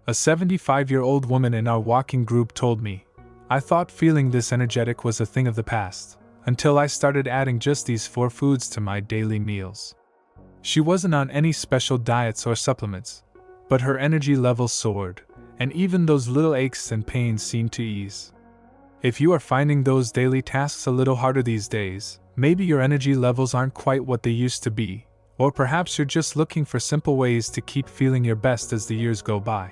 A 75-year-old woman in our walking group told me. I thought feeling this energetic was a thing of the past, until I started adding just these 4 foods to my daily meals. She wasn't on any special diets or supplements, but her energy levels soared, and even those little aches and pains seemed to ease. If you are finding those daily tasks a little harder these days, maybe your energy levels aren't quite what they used to be, or perhaps you're just looking for simple ways to keep feeling your best as the years go by.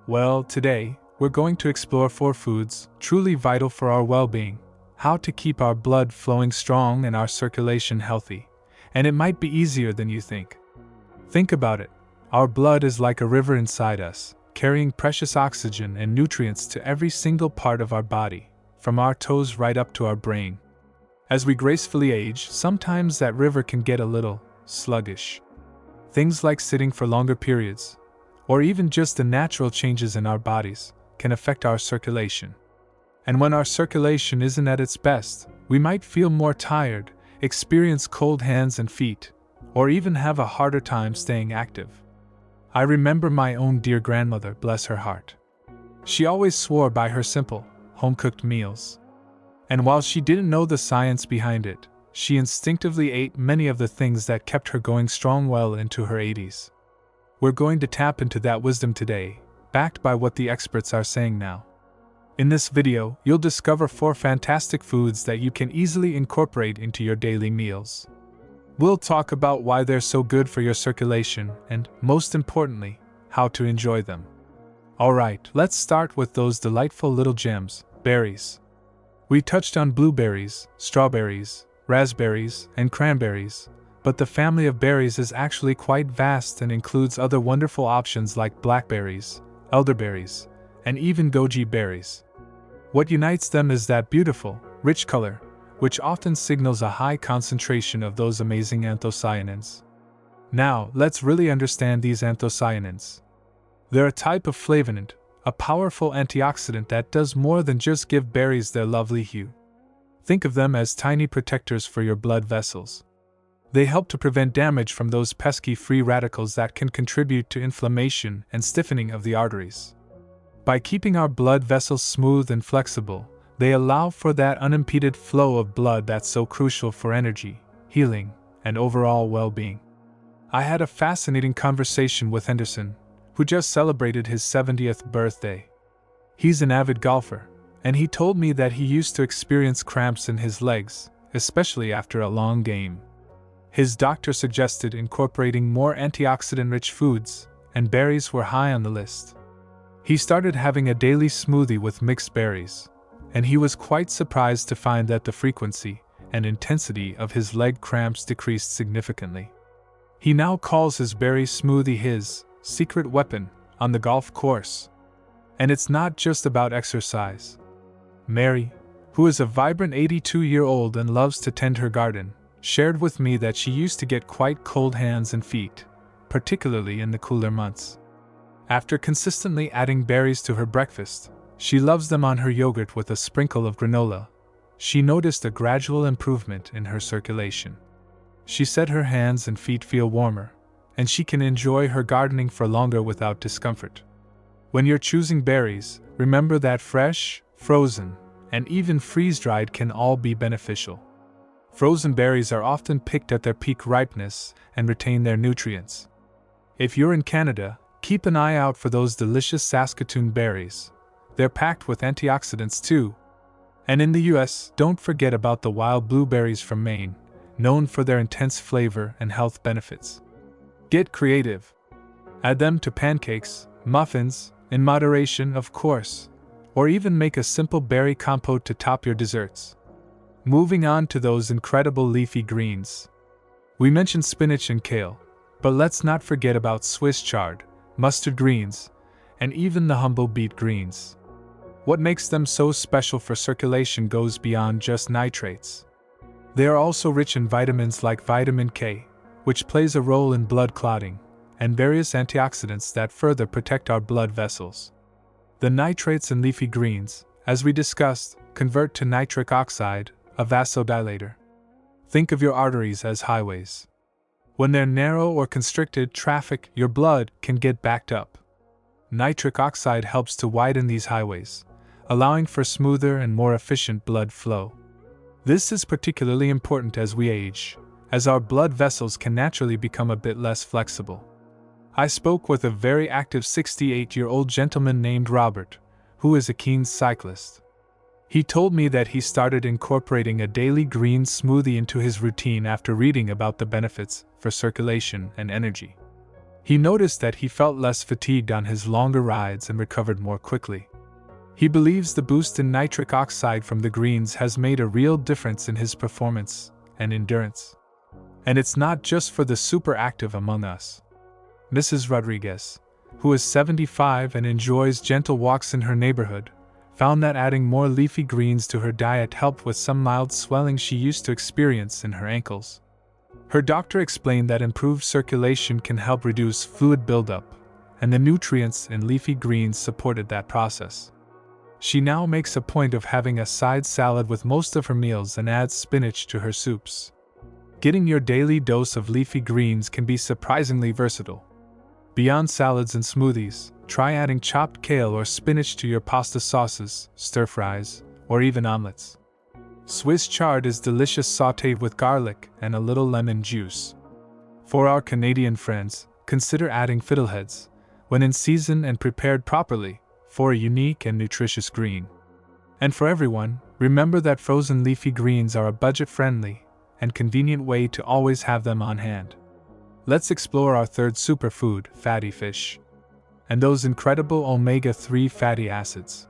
Well, today, we're going to explore 4 foods truly vital for our well-being, how to keep our blood flowing strong and our circulation healthy, and it might be easier than you think. Think about it. Our blood is like a river inside us, carrying precious oxygen and nutrients to every single part of our body, from our toes right up to our brain. As we gracefully age, sometimes that river can get a little sluggish. Things like sitting for longer periods, or even just the natural changes in our bodies, can affect our circulation. And when our circulation isn't at its best, we might feel more tired, experience cold hands and feet, or even have a harder time staying active. I remember my own dear grandmother, bless her heart. She always swore by her simple, home-cooked meals. And while she didn't know the science behind it, she instinctively ate many of the things that kept her going strong well into her 80s. We're going to tap into that wisdom today, backed by what the experts are saying now. In this video, you'll discover 4 fantastic foods that you can easily incorporate into your daily meals. We'll talk about why they're so good for your circulation and, most importantly, how to enjoy them. Alright, let's start with those delightful little gems, berries. We touched on blueberries, strawberries, raspberries, and cranberries, but the family of berries is actually quite vast and includes other wonderful options like blackberries, elderberries, and even goji berries. What unites them is that beautiful, rich color, which often signals a high concentration of those amazing anthocyanins. Now, let's really understand these anthocyanins. They're a type of flavonoid, a powerful antioxidant that does more than just give berries their lovely hue. Think of them as tiny protectors for your blood vessels. They help to prevent damage from those pesky free radicals that can contribute to inflammation and stiffening of the arteries. By keeping our blood vessels smooth and flexible, they allow for that unimpeded flow of blood that's so crucial for energy, healing, and overall well-being. I had a fascinating conversation with Henderson, who just celebrated his 70th birthday. He's an avid golfer, and he told me that he used to experience cramps in his legs, especially after a long game. His doctor suggested incorporating more antioxidant-rich foods, and berries were high on the list. He started having a daily smoothie with mixed berries, and he was quite surprised to find that the frequency and intensity of his leg cramps decreased significantly. He now calls his berry smoothie his secret weapon on the golf course. And it's not just about exercise. Mary, who is a vibrant 82-year-old and loves to tend her garden, shared with me that she used to get quite cold hands and feet, particularly in the cooler months. After consistently adding berries to her breakfast, she loves them on her yogurt with a sprinkle of granola. She noticed a gradual improvement in her circulation. She said her hands and feet feel warmer, and she can enjoy her gardening for longer without discomfort. When you're choosing berries, remember that fresh, frozen, and even freeze-dried can all be beneficial. Frozen berries are often picked at their peak ripeness and retain their nutrients. If you're in Canada, keep an eye out for those delicious Saskatoon berries. They're packed with antioxidants too. And in the US, don't forget about the wild blueberries from Maine, known for their intense flavor and health benefits. Get creative. Add them to pancakes, muffins, in moderation of course, or even make a simple berry compote to top your desserts. Moving on to those incredible leafy greens. We mentioned spinach and kale, but let's not forget about Swiss chard, mustard greens, and even the humble beet greens. What makes them so special for circulation goes beyond just nitrates. They are also rich in vitamins like vitamin K, which plays a role in blood clotting, and various antioxidants that further protect our blood vessels. The nitrates in leafy greens, as we discussed, convert to nitric oxide, a vasodilator. Think of your arteries as highways. When they're narrow or constricted traffic, your blood can get backed up. nitric oxide helps to widen these highways, allowing for smoother and more efficient blood flow. This is particularly important as we age, as our blood vessels can naturally become a bit less flexible. I spoke with a very active 68-year-old gentleman named Robert, who is a keen cyclist. He told me that he started incorporating a daily green smoothie into his routine after reading about the benefits for circulation and energy. He noticed that he felt less fatigued on his longer rides and recovered more quickly. He believes the boost in nitric oxide from the greens has made a real difference in his performance and endurance. And it's not just for the super active among us. Mrs. Rodriguez, who is 75 and enjoys gentle walks in her neighborhood, found that adding more leafy greens to her diet helped with some mild swelling she used to experience in her ankles. Her doctor explained that improved circulation can help reduce fluid buildup, and the nutrients in leafy greens supported that process. She now makes a point of having a side salad with most of her meals and adds spinach to her soups. Getting your daily dose of leafy greens can be surprisingly versatile. Beyond salads and smoothies, try adding chopped kale or spinach to your pasta sauces, stir-fries, or even omelets. Swiss chard is delicious sautéed with garlic and a little lemon juice. For our Canadian friends, consider adding fiddleheads, when in season and prepared properly, for a unique and nutritious green. And for everyone, remember that frozen leafy greens are a budget-friendly and convenient way to always have them on hand. Let's explore our third superfood, fatty fish, and those incredible omega-3 fatty acids.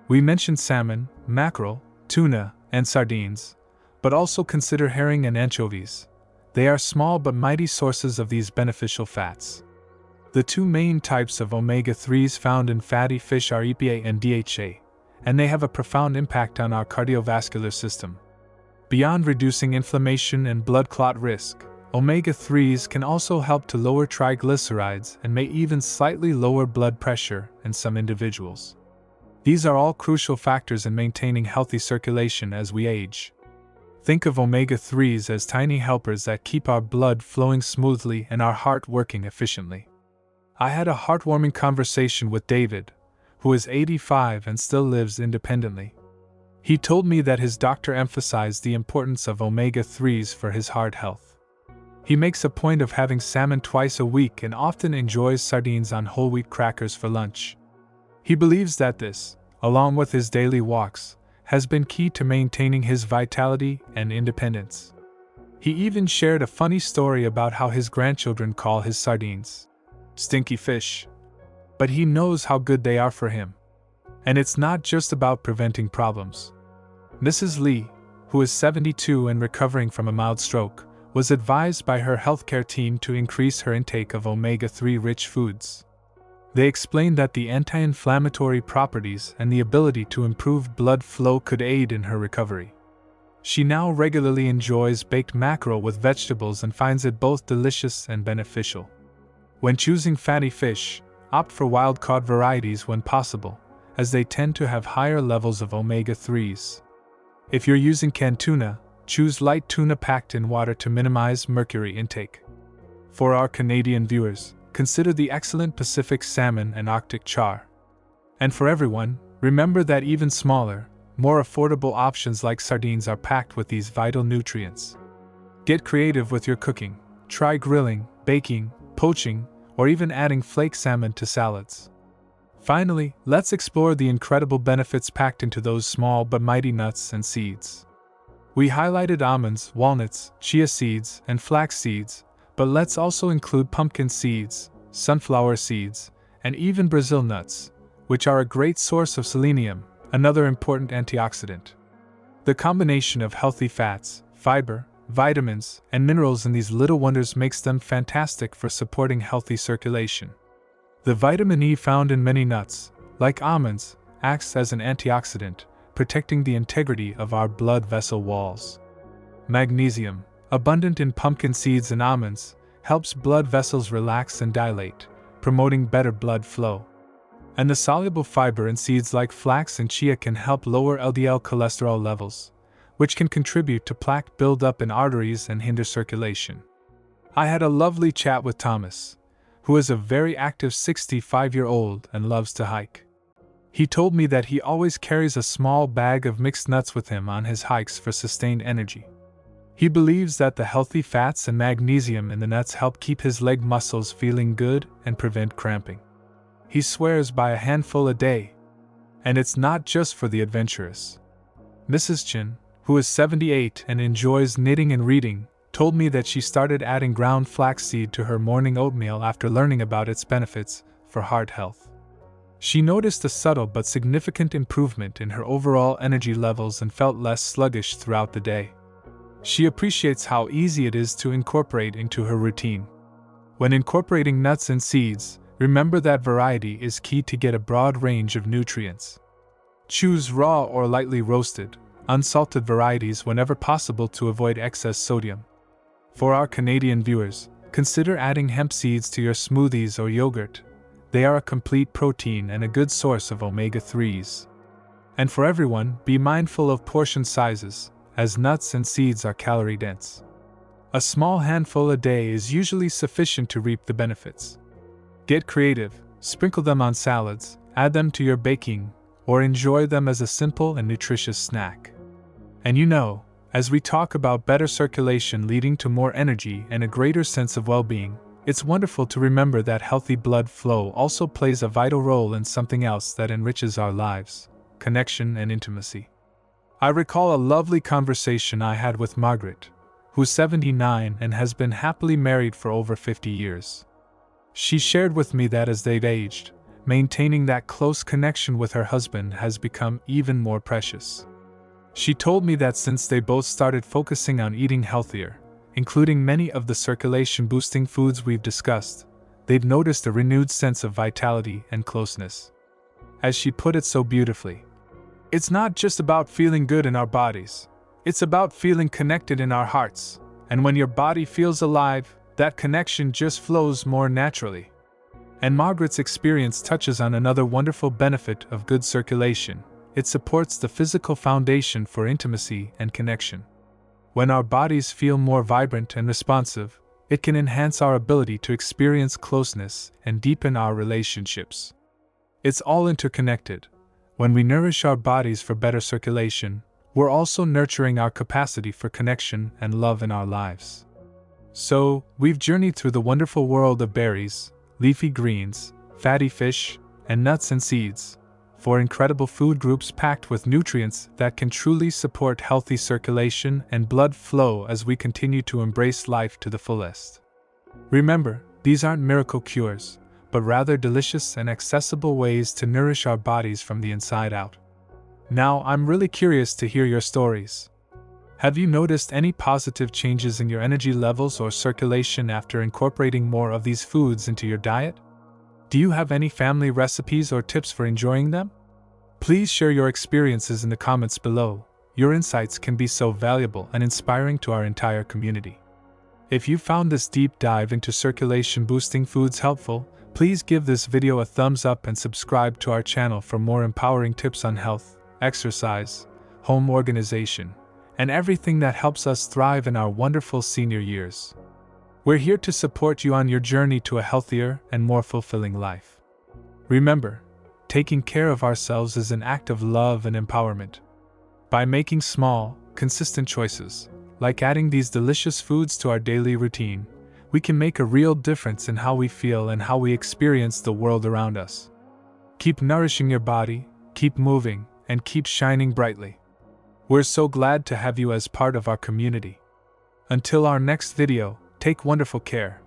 We mentioned salmon, mackerel, tuna, and sardines, but also consider herring and anchovies. They are small but mighty sources of these beneficial fats. The two main types of omega-3s found in fatty fish are EPA and DHA, and they have a profound impact on our cardiovascular system. Beyond reducing inflammation and blood clot risk, omega-3s can also help to lower triglycerides and may even slightly lower blood pressure in some individuals. These are all crucial factors in maintaining healthy circulation as we age. Think of omega-3s as tiny helpers that keep our blood flowing smoothly and our heart working efficiently. I had a heartwarming conversation with David, who is 85 and still lives independently. He told me that his doctor emphasized the importance of omega-3s for his heart health. He makes a point of having salmon twice a week and often enjoys sardines on whole wheat crackers for lunch. He believes that this, along with his daily walks, has been key to maintaining his vitality and independence. He even shared a funny story about how his grandchildren call his sardines stinky fish. But he knows how good they are for him. And it's not just about preventing problems. Mrs. Lee, who is 72 and recovering from a mild stroke, was advised by her healthcare team to increase her intake of omega-3 rich foods. They explained that the anti-inflammatory properties and the ability to improve blood flow could aid in her recovery. She now regularly enjoys baked mackerel with vegetables and finds it both delicious and beneficial. When choosing fatty fish, opt for wild-caught varieties when possible, as they tend to have higher levels of omega-3s. If you're using canned tuna, choose light tuna packed in water to minimize mercury intake. For our Canadian viewers, consider the excellent Pacific salmon and Arctic char. And for everyone, remember that even smaller, more affordable options like sardines are packed with these vital nutrients. Get creative with your cooking. Try grilling, baking, poaching, or even adding flake salmon to salads. Finally, let's explore the incredible benefits packed into those small but mighty nuts and seeds. We highlighted almonds, walnuts, chia seeds, and flax seeds, but let's also include pumpkin seeds, sunflower seeds, and even Brazil nuts, which are a great source of selenium, another important antioxidant. The combination of healthy fats, fiber, vitamins, and minerals in these little wonders makes them fantastic for supporting healthy circulation. The vitamin E found in many nuts, like almonds, acts as an antioxidant, protecting the integrity of our blood vessel walls. Magnesium, abundant in pumpkin seeds and almonds, helps blood vessels relax and dilate, promoting better blood flow. And the soluble fiber in seeds like flax and chia can help lower LDL cholesterol levels, which can contribute to plaque buildup in arteries and hinder circulation. I had a lovely chat with Thomas, who is a very active 65-year-old and loves to hike. He told me that he always carries a small bag of mixed nuts with him on his hikes for sustained energy. He believes that the healthy fats and magnesium in the nuts help keep his leg muscles feeling good and prevent cramping. He swears by a handful a day. And it's not just for the adventurous. Mrs. Chin, who is 78 and enjoys knitting and reading, told me that she started adding ground flaxseed to her morning oatmeal after learning about its benefits for heart health. She noticed a subtle but significant improvement in her overall energy levels and felt less sluggish throughout the day. She appreciates how easy it is to incorporate into her routine. When incorporating nuts and seeds, remember that variety is key to get a broad range of nutrients. Choose raw or lightly roasted, unsalted varieties whenever possible to avoid excess sodium. For our Canadian viewers, consider adding hemp seeds to your smoothies or yogurt. They are a complete protein and a good source of omega-3s. And for everyone, be mindful of portion sizes, as nuts and seeds are calorie-dense. A small handful a day is usually sufficient to reap the benefits. Get creative, sprinkle them on salads, add them to your baking, or enjoy them as a simple and nutritious snack. And as we talk about better circulation leading to more energy and a greater sense of well-being, it's wonderful to remember that healthy blood flow also plays a vital role in something else that enriches our lives: connection and intimacy. I recall a lovely conversation I had with Margaret, who's 79 and has been happily married for over 50 years. She shared with me that as they've aged, maintaining that close connection with her husband has become even more precious. She told me that since they both started focusing on eating healthier, including many of the circulation-boosting foods we've discussed, they've noticed a renewed sense of vitality and closeness. As she put it so beautifully, it's not just about feeling good in our bodies, it's about feeling connected in our hearts, and when your body feels alive, that connection just flows more naturally. And Margaret's experience touches on another wonderful benefit of good circulation: it supports the physical foundation for intimacy and connection. When our bodies feel more vibrant and responsive, it can enhance our ability to experience closeness and deepen our relationships. It's all interconnected. When we nourish our bodies for better circulation, we're also nurturing our capacity for connection and love in our lives. So, we've journeyed through the wonderful world of berries, leafy greens, fatty fish, and nuts and seeds, four incredible food groups packed with nutrients that can truly support healthy circulation and blood flow as we continue to embrace life to the fullest. Remember, these aren't miracle cures, but rather delicious and accessible ways to nourish our bodies from the inside out. Now, I'm really curious to hear your stories. Have you noticed any positive changes in your energy levels or circulation after incorporating more of these foods into your diet? Do you have any family recipes or tips for enjoying them? Please share your experiences in the comments below. Your insights can be so valuable and inspiring to our entire community. If you found this deep dive into circulation-boosting foods helpful, please give this video a thumbs up and subscribe to our channel for more empowering tips on health, exercise, home organization, and everything that helps us thrive in our wonderful senior years. We're here to support you on your journey to a healthier and more fulfilling life. Remember, taking care of ourselves is an act of love and empowerment. By making small, consistent choices, like adding these delicious foods to our daily routine, we can make a real difference in how we feel and how we experience the world around us. Keep nourishing your body, keep moving, and keep shining brightly. We're so glad to have you as part of our community. Until our next video, take wonderful care.